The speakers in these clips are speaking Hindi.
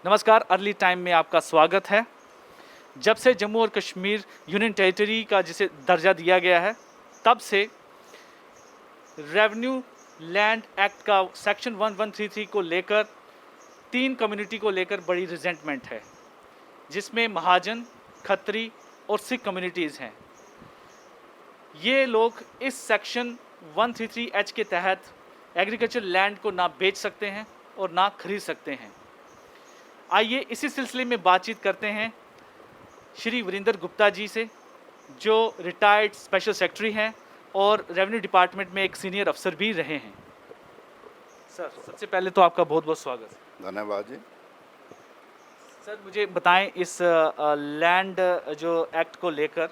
नमस्कार, अर्ली टाइम में आपका स्वागत है। जब से जम्मू और कश्मीर यूनियन टेरिटरी का जिसे दर्जा दिया गया है, तब से रेवेन्यू लैंड एक्ट का सेक्शन 1133 को लेकर 3 कम्युनिटी को लेकर बड़ी रिजेंटमेंट है, जिसमें महाजन, खत्री और सिख कम्युनिटीज़ हैं। ये लोग इस सेक्शन 133H के तहत एग्रीकल्चर लैंड को ना बेच सकते हैं और ना खरीद सकते हैं। आइए इसी सिलसिले में बातचीत करते हैं श्री वीरेंद्र गुप्ता जी से, जो रिटायर्ड स्पेशल सेक्रेटरी हैं और रेवेन्यू डिपार्टमेंट में एक सीनियर अफसर भी रहे हैं। सर, सबसे पहले तो आपका बहुत बहुत स्वागत है। धन्यवाद जी। सर, मुझे बताएं इस लैंड जो एक्ट को लेकर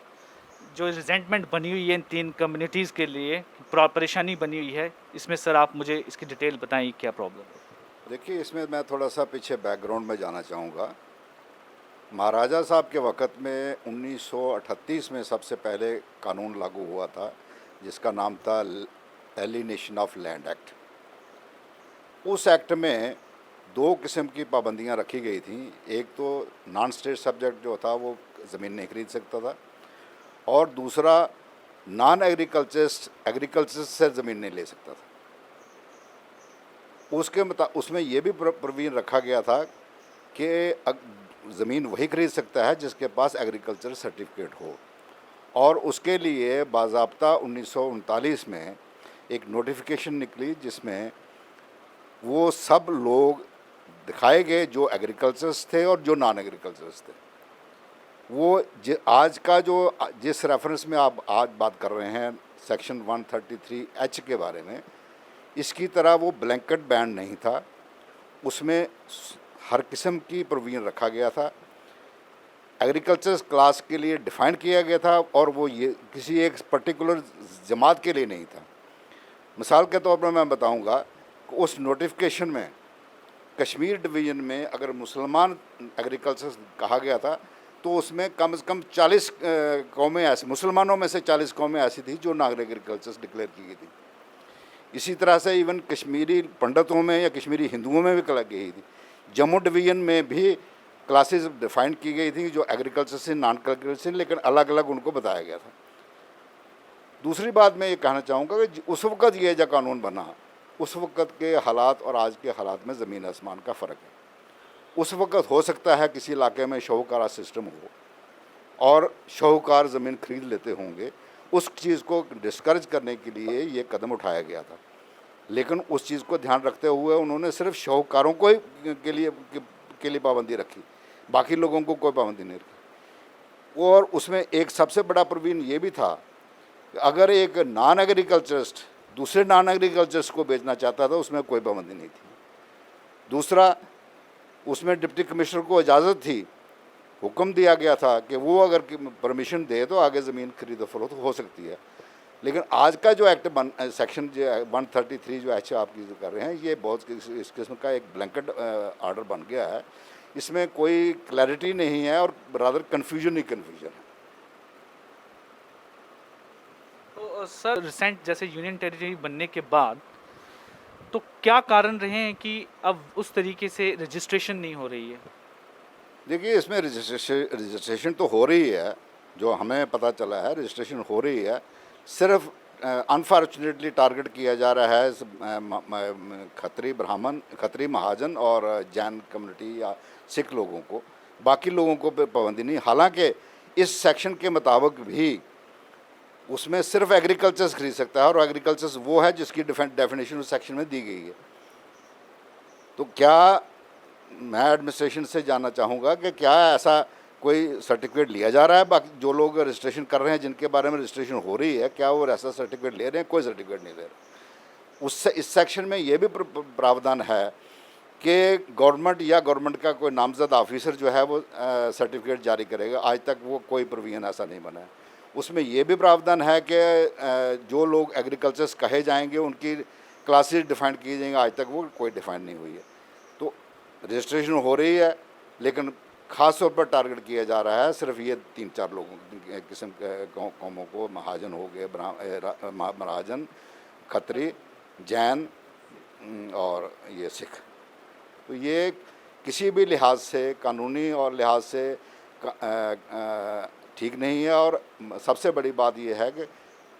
जो रिजेंटमेंट बनी हुई है इन 3 कम्युनिटीज़ के लिए, परेशानी बनी हुई है, इसमें सर आप मुझे इसकी डिटेल बताएं क्या प्रॉब्लम है। देखिए, इसमें मैं थोड़ा सा पीछे बैकग्राउंड में जाना चाहूँगा। महाराजा साहब के वक़्त में 1938 में सबसे पहले कानून लागू हुआ था, जिसका नाम था एलिनेशन ऑफ लैंड एक्ट। उस एक्ट में 2 किस्म की पाबंदियां रखी गई थी। एक तो नॉन स्टेट सब्जेक्ट जो था वो ज़मीन नहीं खरीद सकता था, और दूसरा नॉन एग्रीकल्चर से ज़मीन नहीं ले सकता था। उसमें ये भी प्रोविजन रखा गया था कि ज़मीन वही खरीद सकता है जिसके पास एग्रीकल्चर सर्टिफिकेट हो, और उसके लिए बाज़ाब्ता 1939 में एक नोटिफिकेशन निकली, जिसमें वो सब लोग दिखाए गए जो एग्रीकल्चर्स थे और जो नॉन एग्रीकल्चर्स थे। वो आज का जो जिस रेफरेंस में आप आज बात कर रहे हैं सेक्शन 133H के बारे में, इसकी तरह वो ब्लैंकेट बैन नहीं था। उसमें हर किस्म की प्रोविजन रखा गया था, एग्रीकल्चर क्लास के लिए डिफ़ाइन किया गया था, और वो ये किसी एक पर्टिकुलर जमात के लिए नहीं था। मिसाल के तौर पर मैं बताऊंगा कि उस नोटिफिकेशन में कश्मीर डिवीज़न में अगर मुसलमान एग्रीकल्चर कहा गया था, तो उसमें कम से कम 40 कौमें ऐसी, मुसलमानों में से 40 कौमें ऐसी थी जो नॉन एग्रीकल्चर डिक्लेयर की गई थी। इसी तरह से इवन कश्मीरी पंडितों में या कश्मीरी हिंदुओं में भी कला गई थी। जम्मू डिवीज़न में भी क्लासेस डिफाइन की गई थी जो एग्रीकल्चर से नॉन एग्रीकल्चर से, लेकिन अलग अलग उनको बताया गया था। दूसरी बात मैं ये कहना चाहूँगा कि उस वक़्त ये जो कानून बना, उस वक़्त के हालात और आज के हालात में ज़मीन आसमान का फ़र्क है। उस वक़्त हो सकता है किसी इलाके में शाहूकारा सिस्टम हो और शाहूकार ज़मीन खरीद लेते होंगे, उस चीज़ को डिस्करेज करने के लिए ये कदम उठाया गया था। लेकिन उस चीज़ को ध्यान रखते हुए उन्होंने सिर्फ शाहूकारों को ही के लिए पाबंदी रखी, बाकी लोगों को कोई पाबंदी नहीं रखी। और उसमें एक सबसे बड़ा प्रोविजन ये भी था कि अगर एक नॉन एग्रीकल्चरिस्ट दूसरे नॉन एग्रीकल्चर्स को बेचना चाहता था, उसमें कोई पाबंदी नहीं थी। दूसरा, उसमें डिप्टी कमिश्नर को इजाज़त थी, हुक्म दिया गया था कि वो अगर परमिशन दे तो आगे ज़मीन खरीदो फरोख्त हो सकती है। लेकिन आज का जो एक्ट सेक्शन जो 133 जो एच आप जो कर रहे हैं, ये बहुत इस किस्म का एक ब्लैंकेट आर्डर बन गया है। इसमें कोई क्लैरिटी नहीं है और बराबर कन्फ्यूजन ही कन्फ्यूजन है। तो सर, रिसेंट जैसे यूनियन टेरिटरी बनने के बाद तो क्या कारण रहे हैं कि अब उस तरीके से रजिस्ट्रेशन नहीं हो रही है? देखिए, इसमें रजिस्ट्रेशन तो हो रही है, जो हमें पता चला है रजिस्ट्रेशन हो रही है। सिर्फ अनफॉर्चुनेटली टारगेट किया जा रहा है खत्री महाजन और जैन कम्युनिटी या सिख लोगों को, बाकी लोगों को पाबंदी नहीं। हालांकि इस सेक्शन के मुताबिक भी उसमें सिर्फ एग्रीकल्चर खरीद सकता है, और एग्रीकल्चर वो है जिसकी डेफिनेशन उस सेक्शन में दी गई है। तो क्या मैं एडमिनिस्ट्रेशन से जानना चाहूँगा कि क्या ऐसा कोई सर्टिफिकेट लिया जा रहा है? बाकी जो लोग रजिस्ट्रेशन कर रहे हैं, जिनके बारे में रजिस्ट्रेशन हो रही है, क्या वो ऐसा सर्टिफिकेट ले रहे हैं? कोई सर्टिफिकेट नहीं ले रहे। उससे इस सेक्शन में ये भी प्रावधान है कि गवर्नमेंट का कोई नामजद ऑफिसर जो है वो सर्टिफिकेट जारी करेगा। आज तक वो कोई प्रोविजन ऐसा नहीं बना है। उसमें ये भी प्रावधान है कि जो लोग एग्रीकल्चर्स कहे जाएंगे उनकी क्लासेस डिफाइन की जाएंगी। आज तक वो कोई डिफाइन नहीं हुई है। तो रजिस्ट्रेशन हो रही है, लेकिन ख़ास तौर पर टारगेट किया जा रहा है सिर्फ ये 3-4 लोगों किस्म के कौमों को। महाजन हो गए, महाजन, खत्री, जैन और ये सिख। तो ये किसी भी लिहाज से, कानूनी और लिहाज से ठीक नहीं है। और सबसे बड़ी बात यह है कि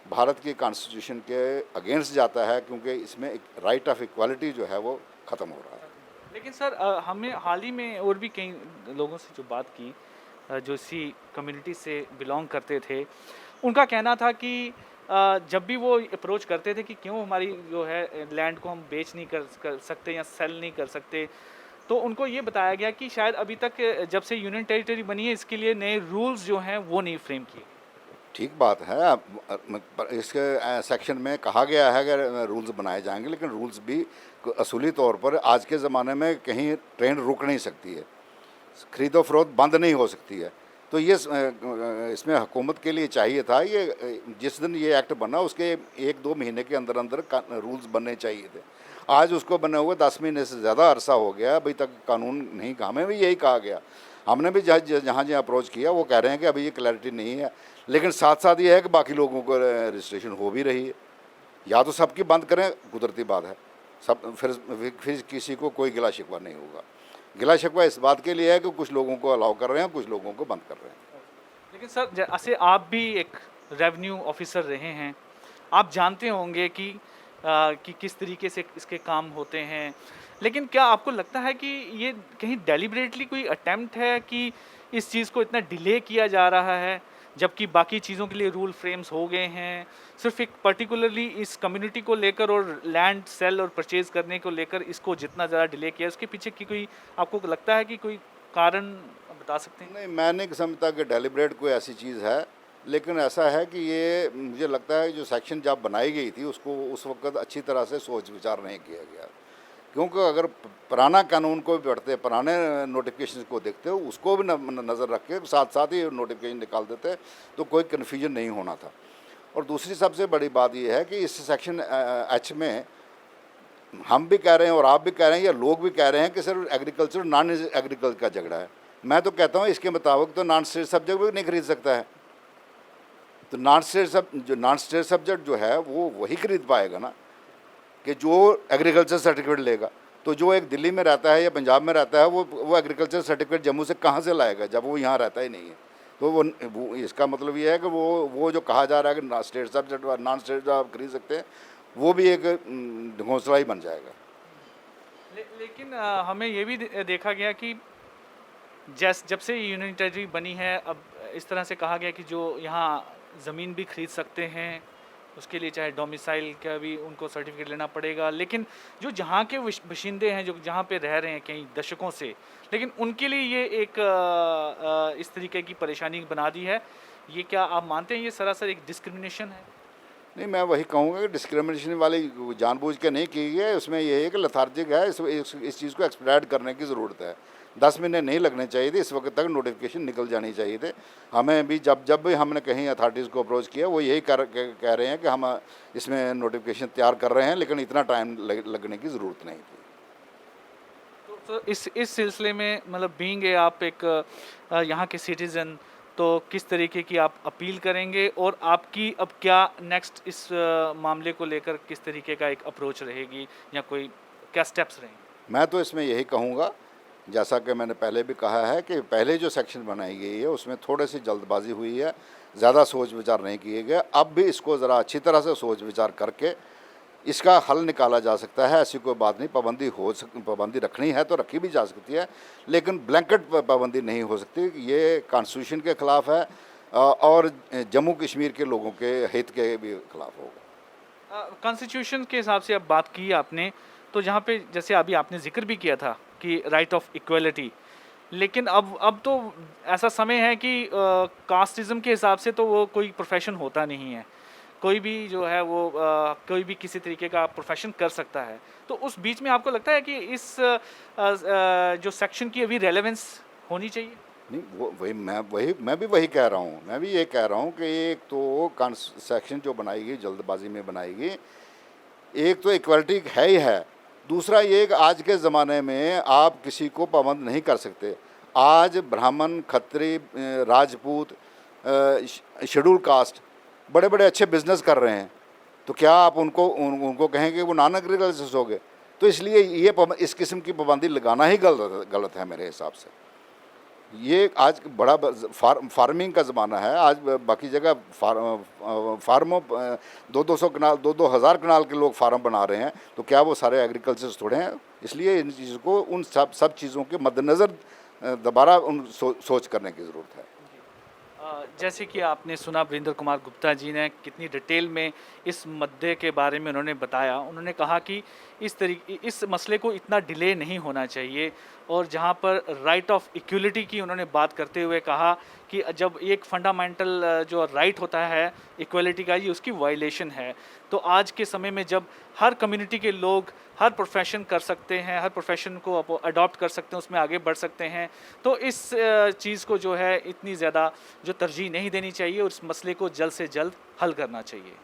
भारत की कॉन्स्टिट्यूशन के अगेंस्ट जाता है, क्योंकि इसमें एक राइट ऑफ इक्वालिटी जो है वो ख़त्म हो रहा है। लेकिन सर हमने हाल ही में और भी कई लोगों से जो बात की जो इसी कम्युनिटी से बिलोंग करते थे, उनका कहना था कि जब भी वो अप्रोच करते थे कि क्यों हमारी जो है लैंड को हम बेच नहीं कर सकते या सेल नहीं कर सकते, तो उनको ये बताया गया कि शायद अभी तक जब से यूनियन टेरिटरी बनी है इसके लिए नए रूल्स जो हैं वो नहीं फ्रेम किए। ठीक बात है। इसके सेक्शन में कहा गया है कि रूल्स बनाए जाएंगे, लेकिन रूल्स भी असूली तौर पर आज के ज़माने में कहीं ट्रेन रुक नहीं सकती है, खरीदो फरोख्त बंद नहीं हो सकती है। तो ये इसमें हुकूमत के लिए चाहिए था, ये जिस दिन ये एक्ट बना उसके 1-2 महीने के अंदर अंदर रूल्स बनने चाहिए थे। आज उसको बने हुए 10 महीने से ज़्यादा अरसा हो गया, अभी तक कानून नहीं। हमें भी यही कहा गया, हमने भी जहाँ जहाँ अप्रोच किया वो कह रहे हैं कि अभी ये क्लैरिटी नहीं है। लेकिन साथ साथ ये है कि बाकी लोगों को रजिस्ट्रेशन हो भी रही है। या तो सबकी बंद करें, कुदरती बात है, सब फिर किसी को कोई गिला शिकवा नहीं होगा। गिला शिकवा इस बात के लिए है कि कुछ लोगों को अलाउ कर रहे हैं, कुछ लोगों को बंद कर रहे हैं। लेकिन सर जैसे आप भी एक रेवेन्यू ऑफिसर रहे हैं, आप जानते होंगे कि किस तरीके से इसके काम होते हैं। लेकिन क्या आपको लगता है कि ये कहीं डेलिबरेटली कोई अटेम्प्ट है कि इस चीज़ को इतना डिले किया जा रहा है, जबकि बाकी चीज़ों के लिए रूल फ्रेम्स हो गए हैं, सिर्फ एक पर्टिकुलरली इस कम्युनिटी को लेकर और लैंड सेल और परचेज करने को लेकर इसको जितना ज़्यादा डिले किया, उसके पीछे की कोई आपको लगता है कि कोई कारण बता सकते हैं? नहीं, मैं नहीं समझता कि डेलिब्रेट कोई ऐसी चीज़ है, लेकिन ऐसा है कि ये मुझे लगता है जो सेक्शन जब बनाई गई थी उसको उस वक्त अच्छी तरह से सोच विचार नहीं किया गया। क्योंकि अगर पुराना कानून को भी पढ़ते, पुराने नोटिफिकेशन को देखते हो, उसको भी नज़र रख के साथ साथ ही नोटिफिकेशन निकाल देते तो कोई कन्फ्यूजन नहीं होना था। और दूसरी सबसे बड़ी बात यह है कि इस सेक्शन एच में हम भी कह रहे हैं और आप भी कह रहे हैं या लोग भी कह रहे हैं कि सिर्फ एग्रीकल्चर नॉन एग्रीकल्चर का झगड़ा है। मैं तो कहता हूँ इसके मुताबिक तो नॉन स्टेट सब्जेक्ट भी नहीं खरीद सकता है। तो नॉन स्टेट सब्जेक्ट जो है वो वही खरीद पाएगा ना कि जो एग्रीकल्चर सर्टिफिकेट लेगा। तो जो एक दिल्ली में रहता है या पंजाब में रहता है वो एग्रीकल्चर सर्टिफिकेट जम्मू से कहाँ से लाएगा जब वो यहाँ रहता ही नहीं है। तो वो इसका मतलब ये है कि वो जो कहा जा रहा है कि स्टेट सब्जेक्ट और नॉन स्टेट आप खरीद सकते हैं, वो भी एक घोंसला ही बन जाएगा। लेकिन हमें ये भी देखा गया कि जब से यूनियन टेरिटरी बनी है, अब इस तरह से कहा गया कि जो यहाँ ज़मीन भी खरीद सकते हैं उसके लिए चाहे डोमिसाइल का भी उनको सर्टिफिकेट लेना पड़ेगा, लेकिन जो जहाँ के बाशिंदे हैं जो जहाँ पे रह रहे हैं कई दशकों से, लेकिन उनके लिए ये एक इस तरीके की परेशानी बना दी है। ये क्या आप मानते हैं ये सरासर एक डिस्क्रिमिनेशन है? नहीं, मैं वही कहूँगा कि डिस्क्रिमिनेशन वाली जानबूझ के नहीं की गई है। उसमें यह है कि लथार्जिक है, इस चीज़ को एक्सपेडाइट करने की ज़रूरत है। 10 महीने नहीं लगने चाहिए थे, इस वक्त तक नोटिफिकेशन निकल जानी चाहिए थे। हमें भी जब भी हमने कहीं अथॉरिटीज़ को अप्रोच किया वो यही कह रहे हैं कि हम इसमें नोटिफिकेशन तैयार कर रहे हैं, लेकिन इतना टाइम लगने की ज़रूरत नहीं थी। तो इस सिलसिले में मतलब बीइंग आप एक यहाँ के सिटीज़न, तो किस तरीके की आप अपील करेंगे और आपकी अब क्या नेक्स्ट इस मामले को लेकर किस तरीके का एक अप्रोच रहेगी या कोई क्या स्टेप्स रहेंगे? मैं तो इसमें यही कहूँगा, जैसा कि मैंने पहले भी कहा है कि पहले जो सेक्शन बनाई गई है उसमें थोड़ी सी जल्दबाजी हुई है, ज़्यादा सोच विचार नहीं किए गए। अब भी इसको ज़रा अच्छी तरह से सोच विचार करके इसका हल निकाला जा सकता है। ऐसी कोई बात नहीं, पाबंदी रखनी है तो रखी भी जा सकती है, लेकिन ब्लैंकेट पाबंदी नहीं हो सकती। ये कॉन्स्टिट्यूशन के ख़िलाफ़ है और जम्मू कश्मीर के लोगों के हित के भी खिलाफ होगा। कॉन्स्टिट्यूशन के हिसाब से अब बात की आपने, तो जहाँ पे जैसे अभी आपने जिक्र भी किया था कि राइट ऑफ इक्वलिटी, लेकिन अब तो ऐसा समय है कि कास्टिज़म के हिसाब से तो वो कोई प्रोफेशन होता नहीं है। कोई भी जो है वो कोई भी किसी तरीके का प्रोफेशन कर सकता है। तो उस बीच में आपको लगता है कि इस जो सेक्शन की अभी रेलेवेंस होनी चाहिए? नहीं, मैं भी वही कह रहा हूँ। मैं भी ये कह रहा हूँ कि एक तो सेक्शन जो बनाई गई जल्दबाजी में बनाई गई, एक तो इक्वलिटी है ही है, दूसरा ये कि आज के ज़माने में आप किसी को पाबंद नहीं कर सकते। आज ब्राह्मण, खत्री, राजपूत, शेड्यूल कास्ट बड़े बड़े अच्छे बिजनेस कर रहे हैं, तो क्या आप उनको कहेंगे वो नॉन एग्रीकल्चर हो गए? तो इसलिए ये इस किस्म की पाबंदी लगाना ही गलत है मेरे हिसाब से। ये आज बड़ा फार्मिंग का ज़माना है। आज बाकी जगह फार्मों 200 कनाल 2-2 हज़ार कनाल के लोग फार्म बना रहे हैं, तो क्या वो सारे एग्रीकल्चर थोड़े हैं? इसलिए इन चीज़ों को उन सब चीज़ों के मद्देनज़र दोबारा सोच करने की ज़रूरत है। जैसे कि आपने सुना वीरेंद्र कुमार गुप्ता जी ने कितनी डिटेल में इस मुद्दे के बारे में उन्होंने बताया। उन्होंने कहा कि इस मसले को इतना डिले नहीं होना चाहिए, और जहाँ पर राइट ऑफ इक्वलिटी की उन्होंने बात करते हुए कहा कि जब एक फंडामेंटल जो राइट होता है इक्वलिटी का, ये उसकी वायलेशन है। तो आज के समय में जब हर कम्युनिटी के लोग हर प्रोफेशन कर सकते हैं, हर प्रोफेशन को अडॉप्ट कर सकते हैं, उसमें आगे बढ़ सकते हैं, तो इस चीज़ को जो है इतनी ज़्यादा जो तरजीह नहीं देनी चाहिए, और इस मसले को जल्द से जल्द हल करना चाहिए।